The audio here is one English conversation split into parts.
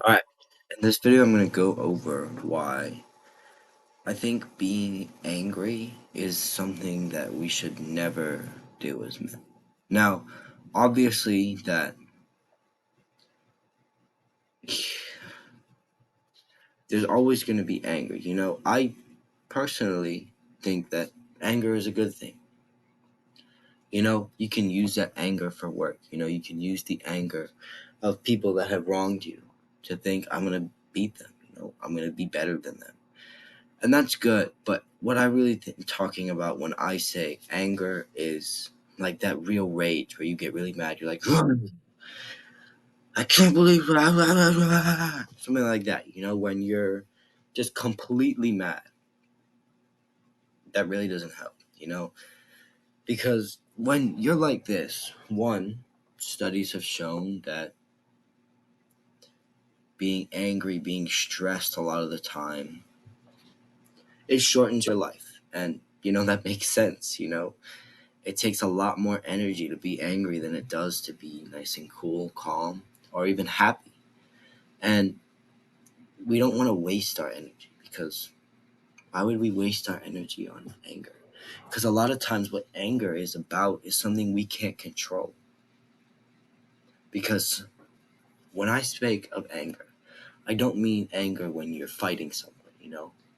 Alright, in this video, I'm going to go over why I think being angry is something that we should never do as men. Now, obviously, that there's always going to be anger. I personally think that anger is a good thing. You can use that anger for work. You can use the anger of people that have wronged you to think, I'm going to beat them. I'm going to be better than them. And that's good, but what I really talking about when I say anger is like that real rage where you get really mad. You're like, I can't believe it. Something like that. When you're just completely mad, that really doesn't help. Because when you're like this, one, studies have shown that being angry, being stressed a lot of the time, it shortens your life, and that makes sense. It takes a lot more energy to be angry than it does to be nice and cool, calm, or even happy. And we don't want to waste our energy, because why would we waste our energy on anger? Because a lot of times what anger is about is something we can't control. Because when I speak of anger, I don't mean anger when you're fighting someone.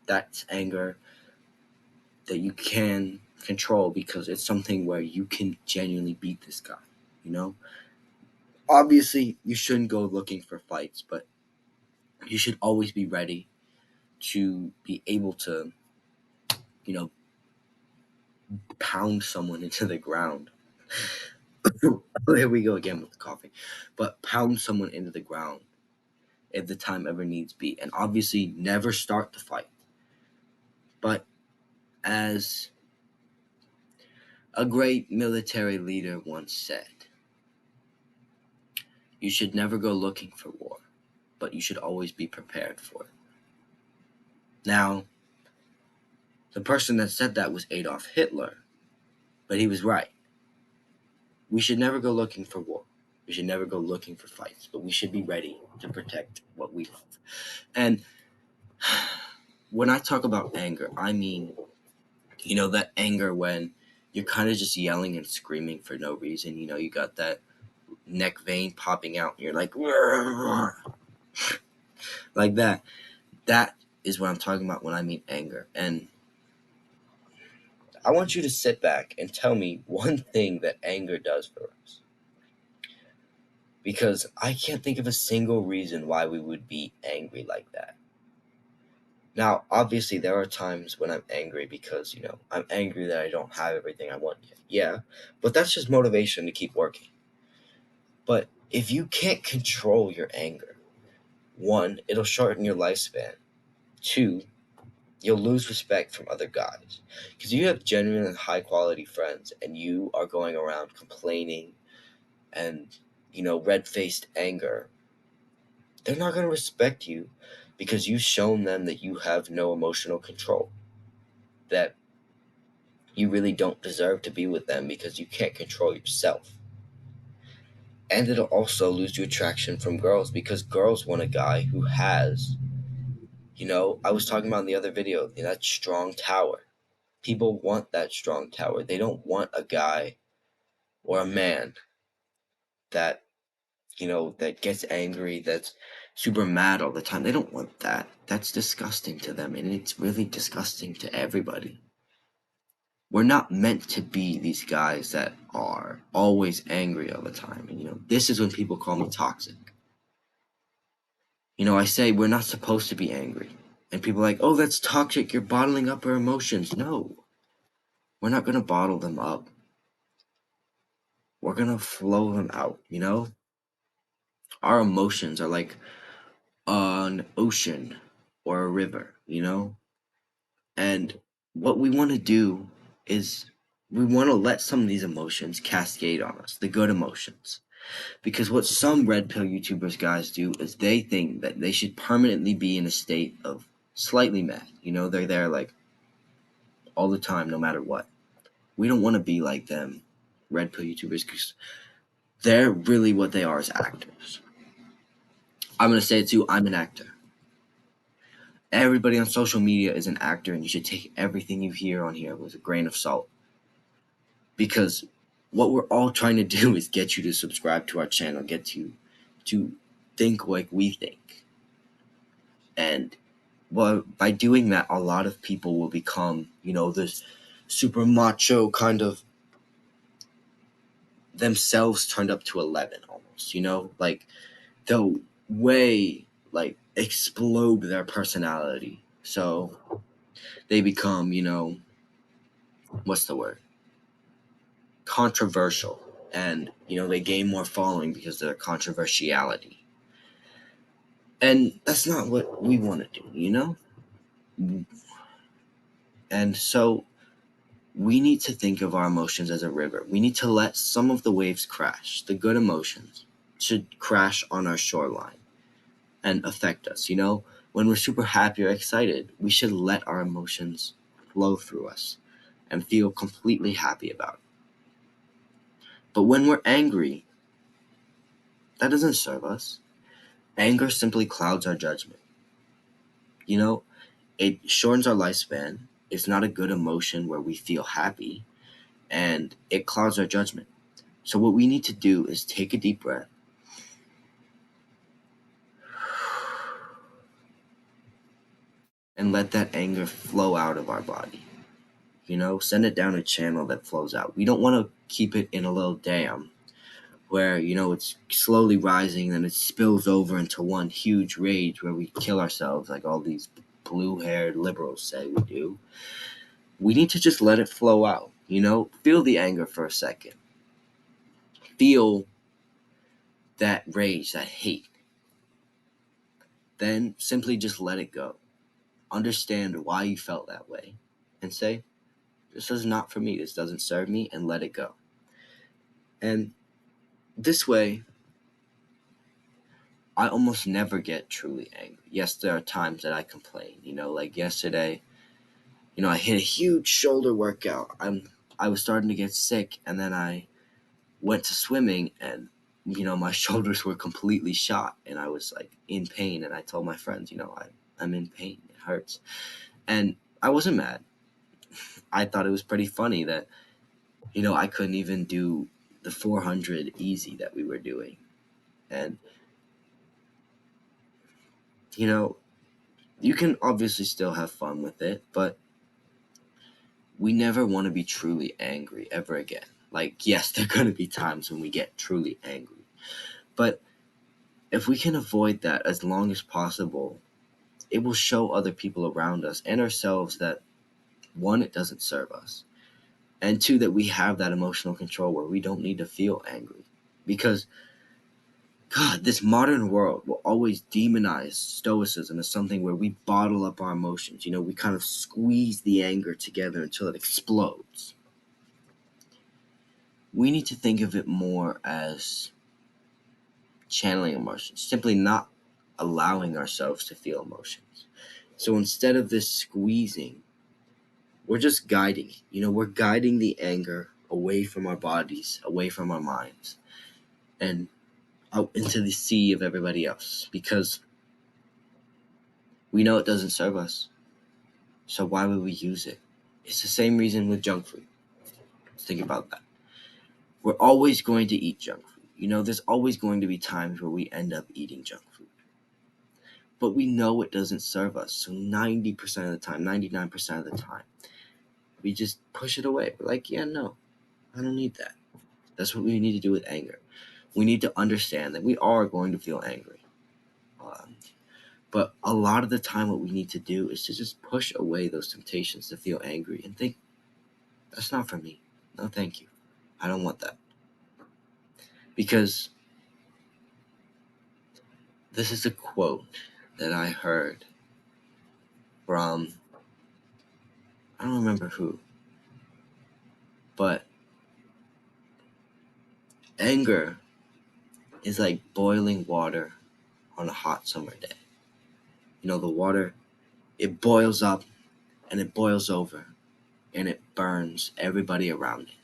That's anger that you can control because it's something where you can genuinely beat this guy, you know? Obviously, you shouldn't go looking for fights, but you should always be ready to be able to, you know, pound someone into the ground. Here we go again with the coughing. But pound someone into the ground if the time ever needs be. And obviously, never start the fight. But as a great military leader once said, you should never go looking for war, but you should always be prepared for it. Now, the person that said that was Adolf Hitler, but he was right. We should never go looking for war. We should never go looking for fights, but we should be ready to protect what we love. And when I talk about anger, I mean, that anger when you're kind of just yelling and screaming for no reason. You got that neck vein popping out, and you're like, like that. That is what I'm talking about when I mean anger. And I want you to sit back and tell me one thing that anger does for us. Because I can't think of a single reason why we would be angry like that. Now, obviously, there are times when I'm angry because, I'm angry that I don't have everything I want yet. Yeah, but that's just motivation to keep working. But if you can't control your anger, one, it'll shorten your lifespan. Two, you'll lose respect from other guys. Because you have genuine and high quality friends and you are going around complaining and, red faced anger, they're not going to respect you because you've shown them that you have no emotional control, that you really don't deserve to be with them because you can't control yourself. And it'll also lose you attraction from girls because girls want a guy who has, I was talking about in the other video, that strong tower. People want that strong tower. They don't want a guy or a man that, that gets angry, that's super mad all the time. They don't want that. That's disgusting to them, and it's really disgusting to everybody. We're not meant to be these guys that are always angry all the time. And, this is when people call me toxic. I say we're not supposed to be angry. And people are like, oh, that's toxic. You're bottling up our emotions. No, we're not going to bottle them up. We're going to flow them out. Our emotions are like an ocean or a river. And what we want to do is we want to let some of these emotions cascade on us, the good emotions. Because what some red pill YouTubers guys do is they think that they should permanently be in a state of slightly mad. They're there like all the time, no matter what. We don't want to be like them, red pill YouTubers, because they're really what they are as actors. I'm going to say it too, I'm an actor. Everybody on social media is an actor, and you should take everything you hear on here with a grain of salt. Because what we're all trying to do is get you to subscribe to our channel, get you to think like we think. And well, by doing that, a lot of people will become, this super macho kind of themselves turned up to 11 almost, like they'll way like explode their personality. So they become, what's the word? Controversial. And, they gain more following because of their controversiality. And that's not what we want to do. And so we need to think of our emotions as a river. We need to let some of the waves crash. The good emotions should crash on our shoreline and affect us. When we're super happy or excited, we should let our emotions flow through us and feel completely happy about it. But when we're angry, that doesn't serve us. Anger simply clouds our judgment. It shortens our lifespan. It's not a good emotion where we feel happy, and it clouds our judgment. So what we need to do is take a deep breath and let that anger flow out of our body. Send it down a channel that flows out. We don't want to keep it in a little dam where, it's slowly rising and it spills over into one huge rage where we kill ourselves like all these blue-haired liberals say we do. We need to just let it flow out. Feel the anger for a second. Feel that rage, that hate. Then simply just let it go. Understand why you felt that way and say, this is not for me. This doesn't serve me, and let it go. And this way, I almost never get truly angry. Yes, there are times that I complain. Like yesterday, I hit a huge shoulder workout. I was starting to get sick, and then I went to swimming, and my shoulders were completely shot, and I was like in pain. And I told my friends, I'm in pain. It hurts, and I wasn't mad. I thought it was pretty funny that I couldn't even do the 400 easy that we were doing, and you can obviously still have fun with it, but we never want to be truly angry ever again. Like, yes, there are going to be times when we get truly angry, but if we can avoid that as long as possible, it will show other people around us and ourselves that, one, it doesn't serve us, and two, that we have that emotional control where we don't need to feel angry. Because, God, this modern world will always demonize stoicism as something where we bottle up our emotions. We kind of squeeze the anger together until it explodes. We need to think of it more as channeling emotions, simply not allowing ourselves to feel emotions. So instead of this squeezing, we're just guiding. We're guiding the anger away from our bodies, away from our minds, and out into the sea of everybody else, because we know it doesn't serve us. So why would we use it? It's the same reason with junk food. Let's think about that. We're always going to eat junk food. There's always going to be times where we end up eating junk food. But we know it doesn't serve us. So 90% of the time, 99% of the time, we just push it away. We're like, yeah, no, I don't need that. That's what we need to do with anger. We need to understand that we are going to feel angry. Um, but a lot of the time, what we need to do is to just push away those temptations to feel angry and think, that's not for me. No, thank you. I don't want that. Because this is a quote that I heard from, I don't remember who, but anger is like boiling water on a hot summer day. The water, it boils up and it boils over and it burns everybody around it.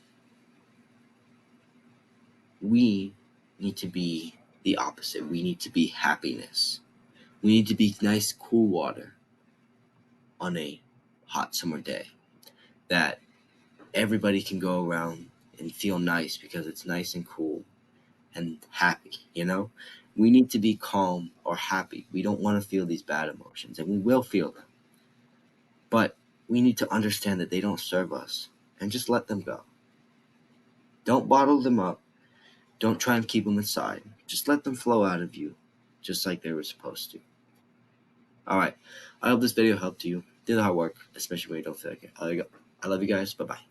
We need to be the opposite. We need to be happiness. We need to be nice, cool water on a hot summer day that everybody can go around and feel nice because it's nice and cool and happy, you know? We need to be calm or happy. We don't want to feel these bad emotions, and we will feel them. But we need to understand that they don't serve us and just let them go. Don't bottle them up. Don't try and keep them inside. Just let them flow out of you, just like they were supposed to. All right. I hope this video helped you. Do the hard work, especially when you don't feel like it. I love you guys. Bye bye.